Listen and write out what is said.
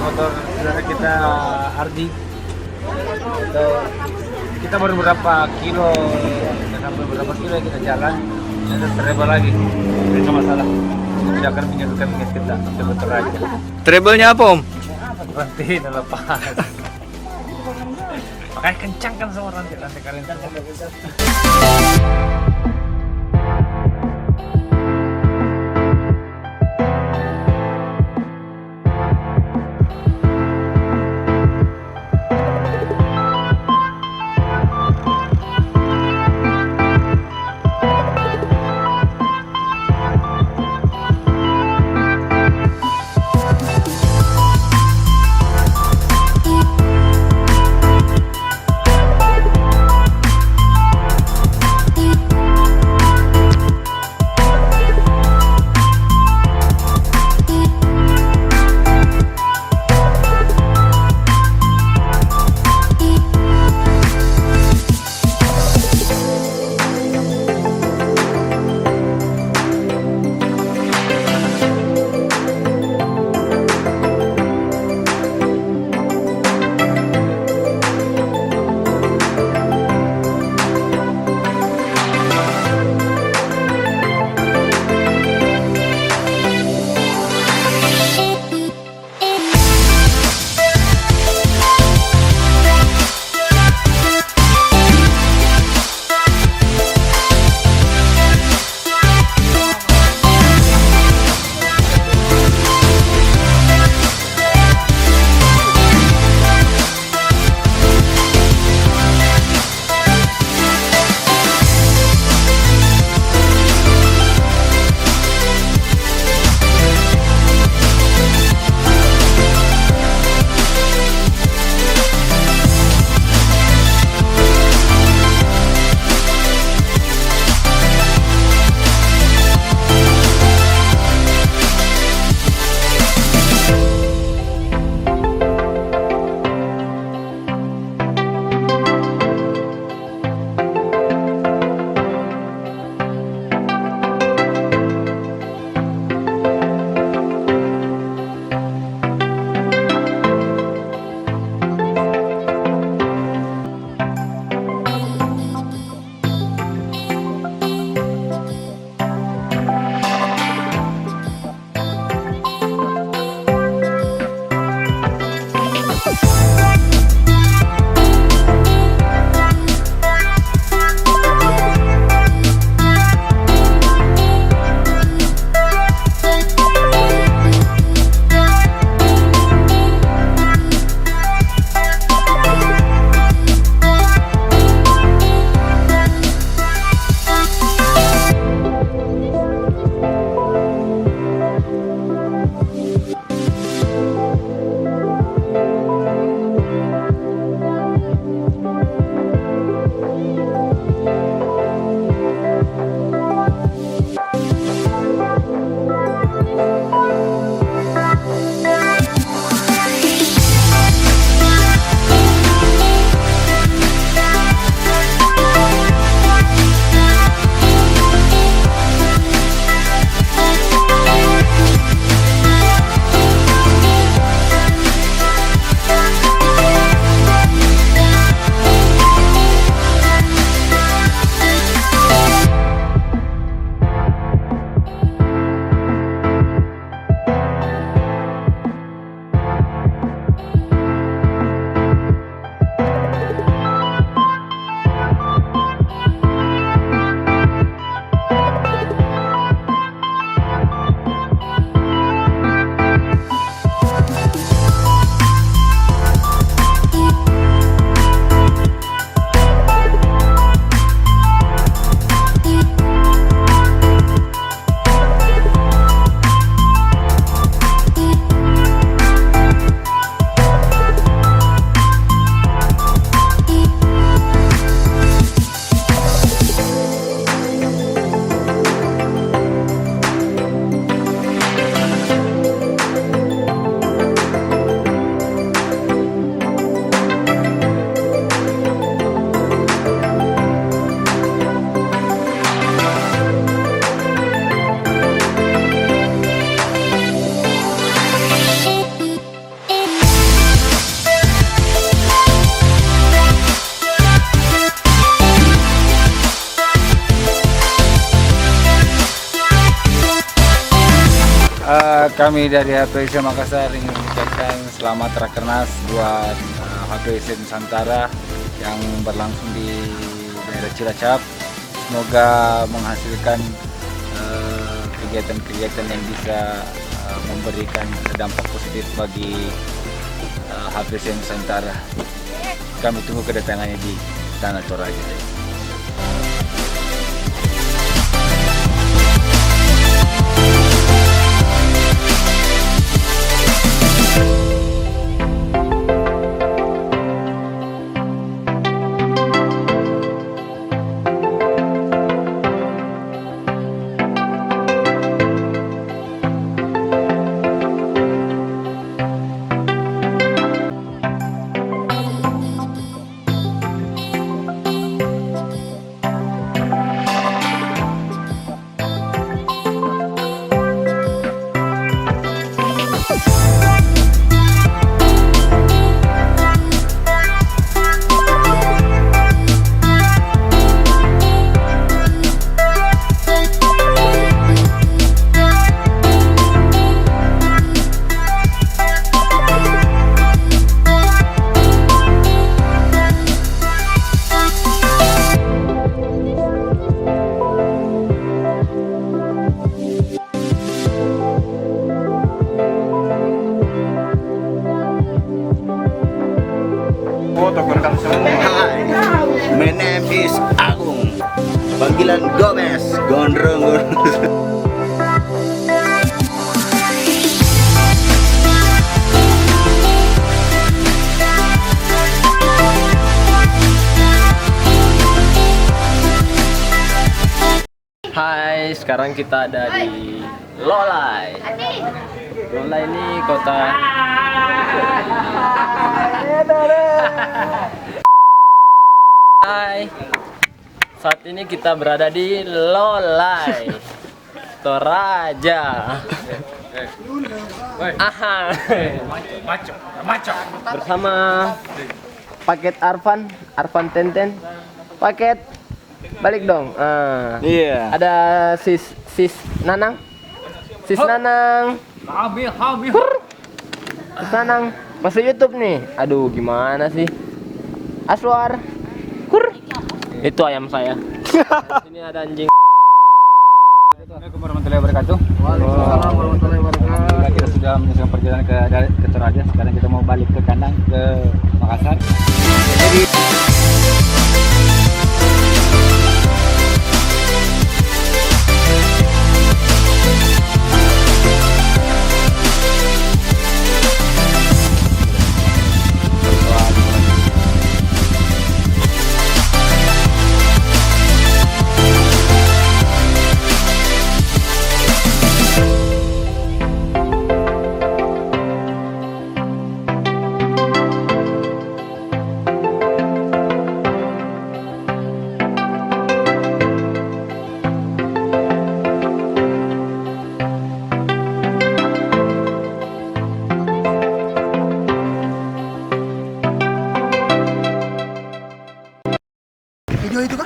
motor saudara kita Ardi. Itu kita baru berapa kilo, kita sampai berapa kilo kita jalan, ada treble lagi, tidak masalah. Tidak akan menyebutkan minyak kita, sebentar aja. Treble-nya apa Om? Berhenti lepas. Makanya kencang kan sama rantai kalian kan. Kami dari HPC Makassar ingin mengucapkan selamat Rakernas buat HPC Nusantara yang berlangsung di daerah Cilacap. Semoga menghasilkan kegiatan-kegiatan yang bisa memberikan dampak positif bagi HPC Nusantara. Kami tunggu kedatangannya di Tanah Toraja. Hai, my name is Agung. Panggilan Gomez, gondrong. Hai, sekarang kita ada di Lolai. Lolai ini kota. Hai, saat ini kita berada di Lolai Toraja. Aha. Bersama paket Arfan Tenten. Paket balik dong. Iya. Ada sis Nanang. Sis Nanang. Sis Nanang masuk YouTube nih. Aduh, gimana sih? Aswar. Itu ayam saya. Ini ada anjing. Assalamualaikum warahmatullahi wabarakatuh. Waalaikumsalam warahmatullahi wabarakatuh. Alhamdulillah kita sudah menyelesaikan perjalanan ke Toraja. Sekarang kita mau balik ke kandang ke Makassar. Jadi Video itu kah?